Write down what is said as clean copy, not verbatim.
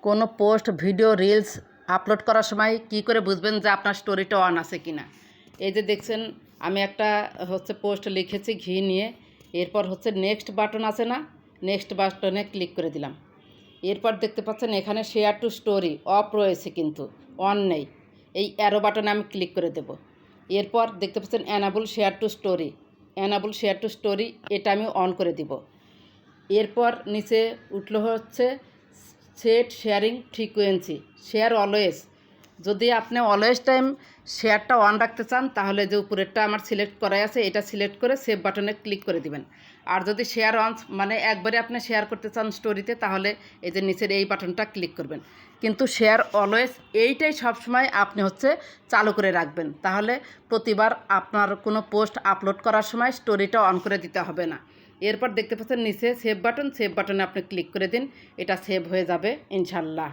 কোনো post video reels upload করার সময় কি করে বুঝবেন যে আপনার স্টোরিটা অন আছে কি না। এই যে দেখছেন আমি একটা পোস্ট লিখেছি ঘি নিয়ে, এরপর নেক্সট বাটন আছে না, নেক্সট বাটনে ক্লিক করে দিলাম। এরপর দেখতে পাচ্ছেন এখানে শেয়ার টু স্টোরি অফ রয়েছে, কিন্তু অন নেই। এই অ্যারো বাটনে আমি ক্লিক করে দেব। এরপর দেখতে পাচ্ছেন enable share two story, enable share two story এটা আমি অন করে দিব। এরপর নিচে উঠলো set sharing frequency, share always. যদি আপনি অলওয়েজ টাইম শেয়ারটা অন রাখতে চান তাহলে যে উপরেরটা আমার সিলেক্ট করাই আছে এটা সিলেক্ট করে সেভ বাটনে ক্লিক করে দিবেন। আর যদি শেয়ার অন মানে একবারে আপনি শেয়ার করতে চান স্টোরিতে, তাহলে এই যে নিচের এই বাটনটা ক্লিক করবেন। কিন্তু শেয়ার অলওয়েজ এইটাই সবসময় আপনি চালু করে রাখবেন, তাহলে প্রতিবার আপনার কোনো পোস্ট আপলোড করার সময় স্টোরিটা অন করে দিতে হবে না। এরপর দেখতে পাচ্ছেন নিচে সেভ বাটন, সেভ বাটনে আপনি ক্লিক করে দিন, এটা সেভ হয়ে যাবে ইনশাল্লাহ।